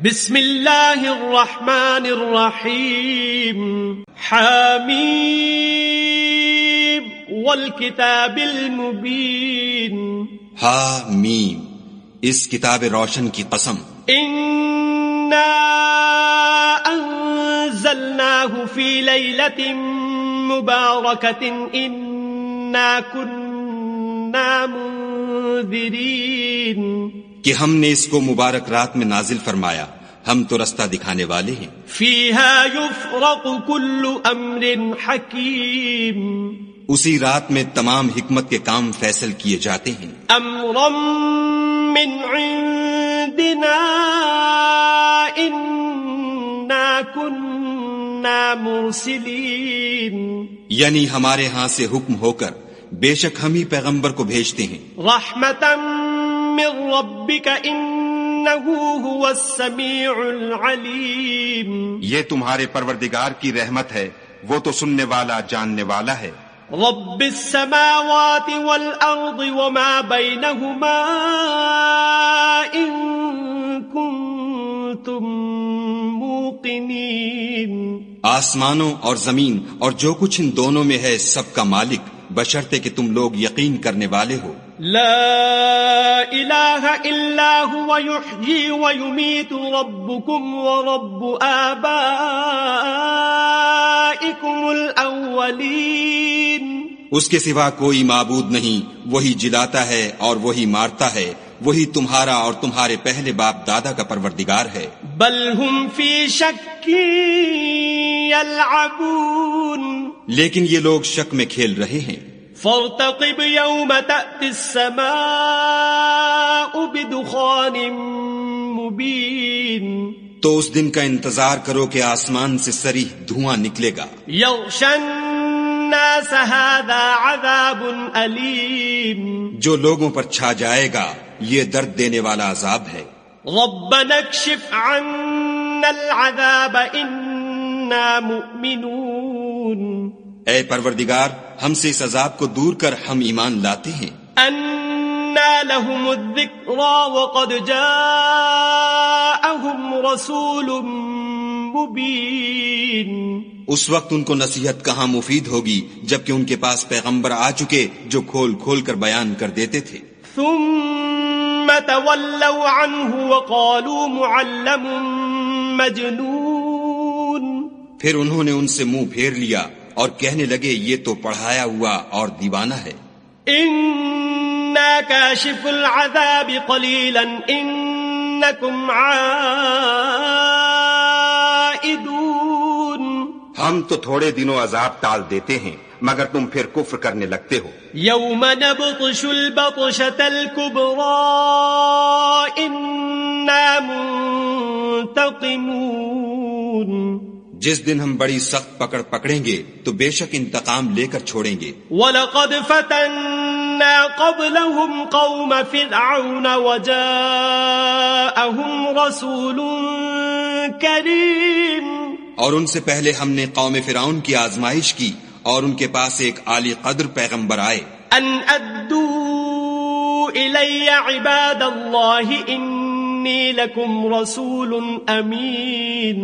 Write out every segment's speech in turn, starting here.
بسم اللہ الرحمن الرحیم حامیم والکتاب المبین حامیم اس کتاب روشن کی قسم انا انزلناہ فی لیلۃ مبارکۃ انا کننا منذرین کہ ہم نے اس کو مبارک رات میں نازل فرمایا، ہم تو رستہ دکھانے والے ہیں۔ فیہا یفرق کل امر حکیم اسی رات میں تمام حکمت کے کام فیصل کیے جاتے ہیں۔ امرا من عندنا انا کننا مرسلین، یعنی ہمارے ہاں سے حکم ہو کر بے شک ہم ہی پیغمبر کو بھیجتے ہیں۔ رحمتا من ربک انہ هو السمیع العلیم، یہ تمہارے پروردگار کی رحمت ہے، وہ تو سننے والا جاننے والا ہے۔ رب السماوات والارض وما بینہما ان کنتم موقنین، آسمانوں اور زمین اور جو کچھ ان دونوں میں ہے سب کا مالک، بشرطے کہ تم لوگ یقین کرنے والے ہو۔ لا الہ الا هو یحیی ویمیت ربکم ورب آبائکم الاولین، اس کے سوا کوئی معبود نہیں، وہی جلاتا ہے اور وہی مارتا ہے، وہی تمہارا اور تمہارے پہلے باپ دادا کا پروردگار ہے۔ بل ہم فی شک یلعبون، لیکن یہ لوگ شک میں کھیل رہے ہیں۔ فارتقب یوم تأتی السماء بدخان مبین، تو اس دن کا انتظار کرو کہ آسمان سے صریح دھواں نکلے گا۔ یغشی الناس ھذا عذاب علیم، جو لوگوں پر چھا جائے گا یہ درد دینے والا عذاب ہے۔ ربنا اکشف عنا العذاب انا مؤمنون، اے پروردگار ہم سے اس عذاب کو دور کر ہم ایمان لاتے ہیں۔ انا لهم الذکری وقد جاءهم رسول مبین، اس وقت ان کو نصیحت کہاں مفید ہوگی جبکہ ان کے پاس پیغمبر آ چکے جو کھول کھول کر بیان کر دیتے تھے۔ ثم تولوا عنه وقالوا معلم مجنون، پھر انہوں نے ان سے منہ پھیر لیا اور کہنے لگے یہ تو پڑھایا ہوا اور دیوانہ ہے۔ انا کاشف العذاب قلیلا انکم عائدون، ہم تو تھوڑے دنوں عذاب ٹال دیتے ہیں مگر تم پھر کفر کرنے لگتے ہو۔ یوم نبطش البطشۃ الکبریٰ انا منتقمون، جس دن ہم بڑی سخت پکڑ پکڑیں گے تو بے شک انتقام لے کر چھوڑیں گے۔ وَلَقَدْ فَتَنَّا قَبْلَهُمْ قَوْمَ فِرْعَوْنَ وَجَاءَهُمْ رَسُولٌ كَرِيمٌ، اور ان سے پہلے ہم نے قوم فرعون کی آزمائش کی اور ان کے پاس ایک عالی قدر پیغمبر آئے۔ ان ادوا الی عباد اللہ انی لکم رسول امین،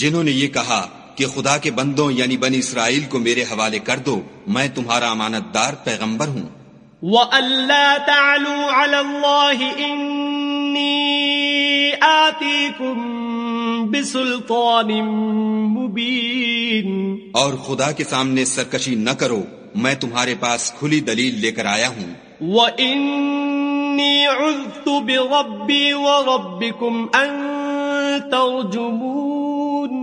جنہوں نے یہ کہا کہ خدا کے بندوں یعنی بنی اسرائیل کو میرے حوالے کر دو، میں تمہارا امانت دار پیغمبر ہوں۔ وَأَلَّا تَعْلُوا عَلَى اللَّهِ إِنِّي آتِيكُمْ بِسُلْطَانٍ مُبِينٍ، اور خدا کے سامنے سرکشی نہ کرو، میں تمہارے پاس کھلی دلیل لے کر آیا ہوں۔ وَإِنِّي عُذْتُ بِرَبِّي وَرَبِّكُمْ أَن تَرْجُمُونِ،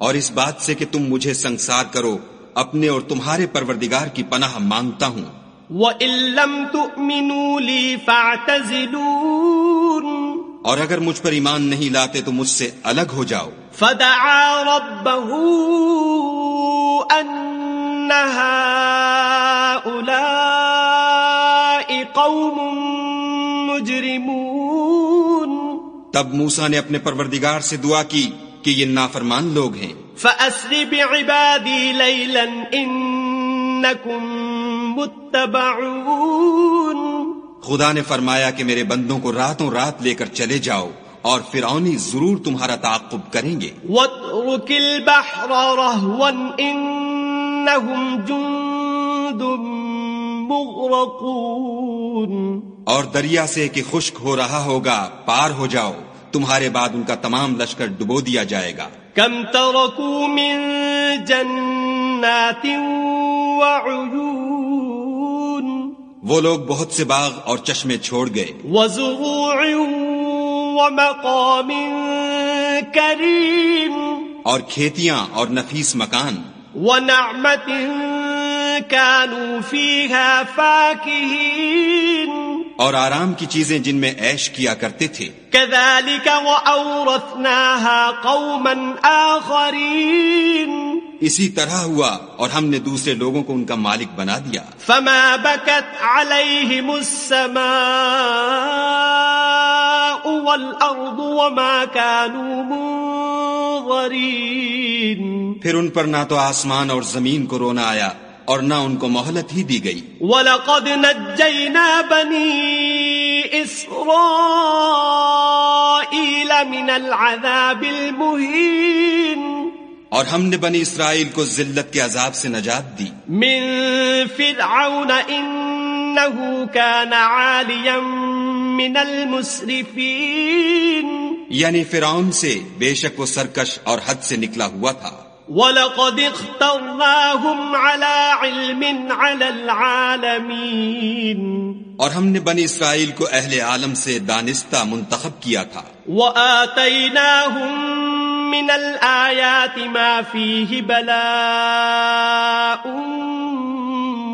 اور اس بات سے کہ تم مجھے سنگسار کرو، اپنے اور تمہارے پروردگار کی پناہ مانگتا ہوں۔ وَإِن لَّمْ تُؤْمِنُوا لِي فَاعْتَزِلُونِ، اور اگر مجھ پر ایمان نہیں لاتے تو مجھ سے الگ ہو جاؤ۔ فَدَعَا رَبَّهُ أَنَّ هَٰؤُلَاءِ قَوْمٌ مُجْرِمُونَ، تب موسیٰ نے اپنے پروردگار سے دعا کی کہ یہ نافرمان لوگ ہیں۔ فَأَسْرِ بِعِبَادِي لَيْلًا إِنَّكُمْ مُتَّبَعُونَ، خدا نے فرمایا کہ میرے بندوں کو راتوں رات لے کر چلے جاؤ اور فرعونی ضرور تمہارا تعاقب کریں گے. وَاتْرُكِ الْبَحْرَ رَهْوًا إِنَّهُمْ جُندٌ مُغْرَقُونَ. اور دریا سے کہ خشک ہو رہا ہوگا پار ہو جاؤ، تمہارے بعد ان کا تمام لشکر ڈبو دیا جائے گا. كَمْ تَرَكُوا مِن جَنَّاتٍ وَعُيُونٍ. وہ لوگ بہت سے باغ اور چشمے چھوڑ گئے. وَزُرُوعٍ وَمَقَامٍ كَرِيمٍ. اور کھیتیاں اور نفیس مکان. وَنَعْمَةٍ كَانُوا فِيهَا فَاكِهِينَ. اور آرام کی چیزیں جن میں عیش کیا کرتے تھے. كَذَلِكَ وَأَوْرَثْنَاهَا قَوْمًا آخَرِينَ. اسی طرح ہوا اور ہم نے دوسرے لوگوں کو ان کا مالک بنا دیا. فَمَا بَكَتْ عَلَيْهِمُ السَّمَاءُ وَالْأَرْضُ وَمَا كَانُوا مُنظَرِينَ. پھر ان پر نہ تو آسمان اور زمین کو رونا آیا اور نہ ان کو مہلت ہی دی گئی. وَلَقَدْ نَجَّيْنَا بَنِي إِسْرَائِيلَ مِنَ الْعَذَابِ الْمُهِينِ. اور ہم نے بنی اسرائیل کو ذلت کے عذاب سے نجات دی. من فرعون إنه كان عاليا من المسرفين. یعنی فرعون سے بے شک وہ سرکش اور حد سے نکلا ہوا تھا. وَلَقَدِ اخْتَرْنَاهُمْ عَلَى عِلْمٍ عَلَى الْعَالَمِينَ. اور ہم نے بنی اسرائیل کو اہل عالم سے دانستہ منتخب کیا تھا. وَآتَيْنَاهُمْ من الآیات ما فیہ بلاء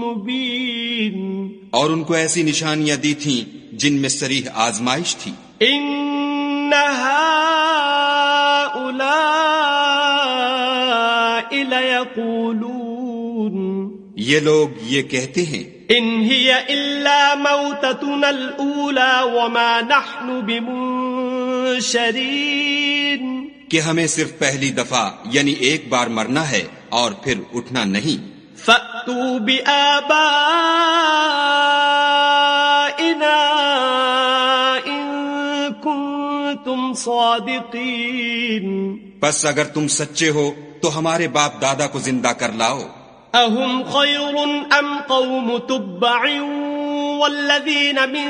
مبین. اور ان کو ایسی نشانیاں دی تھیں جن میں صریح آزمائش تھی. ان ہؤلاء لیقولون. یہ لوگ یہ کہتے ہیں ان ہی الا موتتنا الاولی وما نحن بمنشرین. کہ ہمیں صرف پہلی دفعہ یعنی ایک بار مرنا ہے اور پھر اٹھنا نہیں. فَأْتُوا بِآبَائِنَا إِن كُنتُمْ صَادِقِينَ. بس اگر تم سچے ہو تو ہمارے باپ دادا کو زندہ کر لاؤ. أَهُمْ خَيْرٌ أَمْ قَوْمُ تُبَّعٍ وَالَّذِينَ مِن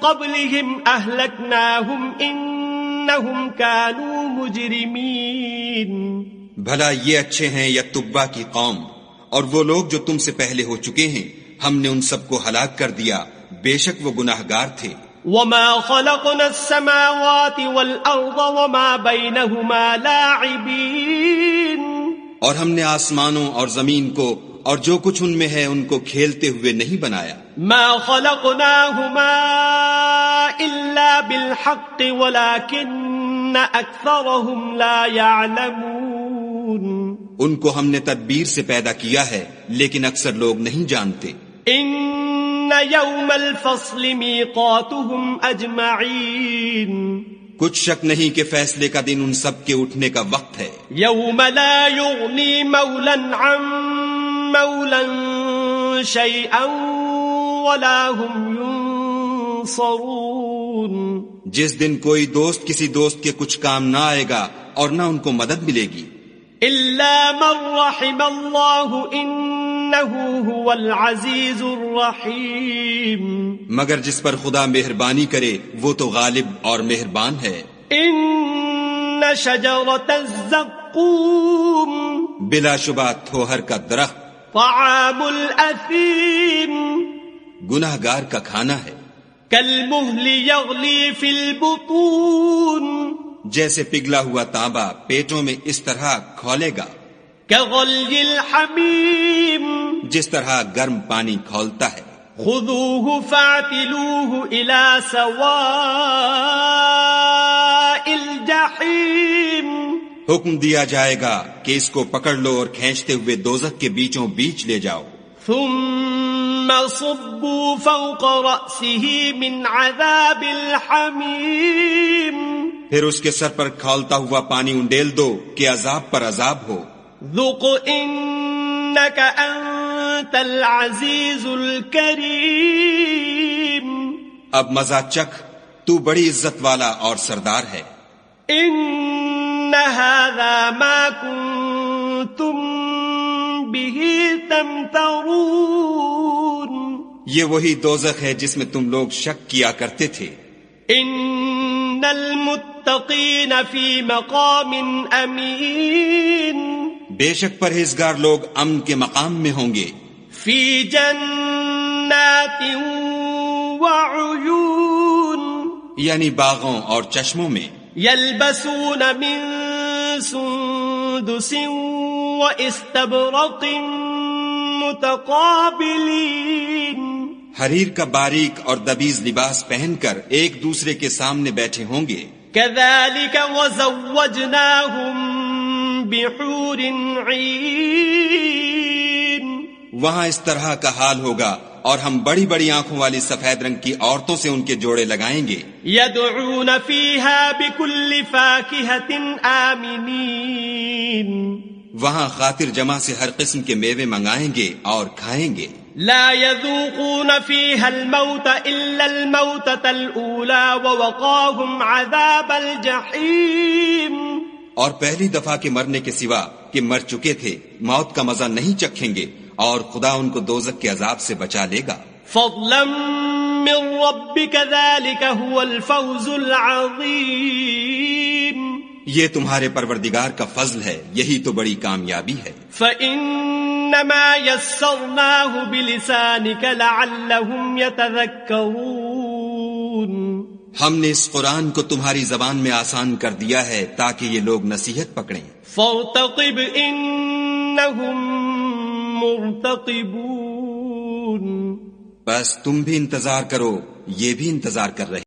قَبْلِهِمْ أَهْلَكْنَاهُمْ إِنَّهُمْ كَانُوا مُجْرِمِينَ. بھلا یہ اچھے ہیں یا تبا کی قوم؟ اور وہ لوگ جو تم سے پہلے ہو چکے ہیں ہم نے ان سب کو ہلاک کر دیا، بے شک وہ گناہگار تھے. وَمَا خَلَقْنَا السَّمَاوَاتِ وَالْأَرْضَ وَمَا بَيْنَهُمَا لَاعِبِينَ. اور ہم نے آسمانوں اور زمین کو اور جو کچھ ان میں ہے ان کو کھیلتے ہوئے نہیں بنایا. مَا خَلَقْنَاهُمَا إِلَّا بِالْحَقِّ وَلَكِنَّ أَكْثَرَهُمْ لَا يَعْلَمُونَ. ان کو ہم نے تدبیر سے پیدا کیا ہے لیکن اکثر لوگ نہیں جانتے. إِنَّ يَوْمَ الْفَصْلِ مِيقَاتُهُمْ أَجْمَعِينَ. کچھ شک نہیں کہ فیصلے کا دن ان سب کے اٹھنے کا وقت ہے. يَوْمَ لَا يُغْنِي مَوْلًا عَن مَوْلًا شَيْئًا وَلَا هُمْ يُنصَرُونَ. جس دن کوئی دوست کسی دوست کے کچھ کام نہ آئے گا اور نہ ان کو مدد ملے گی. إِلَّا مَن رَّحِمَ اللَّهُ إِنَّهُ هُوَ الْعَزِيزُ الرَّحِيمُ. مگر جس پر خدا مہربانی کرے وہ تو غالب اور مہربان ہے. إِنَّ شَجَرَةَ الزَّقُّومِ. بلا شبہ تھوہر کا درخت. طَعَامُ الْأَثِيمِ. گناہگار کا کھانا ہے. كَالْمُهْلِ يَغْلِي فِي الْبُطُونِ. جیسے پگھلا ہوا تانبا پیٹوں میں اس طرح کھولے گا. كَغَلْيِ الْحَمِيمِ. جس طرح گرم پانی کھولتا ہے. خُذُوهُ فَاعْتِلُوهُ إِلَى سَوَاءِ الْجَحِيمِ. حکم دیا جائے گا کہ اس کو پکڑ لو اور کھینچتے ہوئے دوزخ کے بیچوں بیچ لے جاؤ. ثُمَّ صُبُّوا فَوْقَ رَأْسِهِ مِنْ عَذَابِ الْحَمِيمِ. پھر اس کے سر پر کھولتا ہوا پانی انڈیل دو کہ عذاب پر عذاب ہو. ذُقْ إِنَّكَ أَنْتَ الْعَزِيزُ الْكَرِيمُ. اب مزہ چکھ، تو بڑی عزت والا اور سردار ہے. ان هذا ما كنتم به تمترون. یہ وہی دوزخ ہے جس میں تم لوگ شک کیا کرتے تھے. ان المتقین فی مقام امین. بے شک پرہیزگار لوگ امن کے مقام میں ہوں گے. فی جنات وعیون. یعنی باغوں اور چشموں میں. یلبسون من سندس واستبرق متقابلین. حریر کا باریک اور دبیز لباس پہن کر ایک دوسرے کے سامنے بیٹھے ہوں گے. كذلك وزوجناهم بحور عین. وہاں اس طرح کا حال ہوگا اور ہم بڑی بڑی آنکھوں والی سفید رنگ کی عورتوں سے ان کے جوڑے لگائیں گے. يدعون فيها بكل فاكهة آمنين. وہاں خاطر جمع سے ہر قسم کے میوے منگائیں گے اور کھائیں گے. لا يذوقون فيها الموت إلا الموتة الأولى ووقاهم عذاب الجحيم. اور پہلی دفعہ کے مرنے کے سوا کہ مر چکے تھے موت کا مزہ نہیں چکھیں گے اور خدا ان کو دوزخ کے عذاب سے بچا لے گا. فضلا من ربك ذلك هو الفوز العظيم. یہ تمہارے پروردگار کا فضل ہے، یہی تو بڑی کامیابی ہے. فإنما يسرناه بلسانك لعلهم يتذكرون. ہم نے اس قرآن کو تمہاری زبان میں آسان کر دیا ہے تاکہ یہ لوگ نصیحت پکڑیں. فارتقب إنهم مرتقبون. بس تم بھی انتظار کرو، یہ بھی انتظار کر رہے.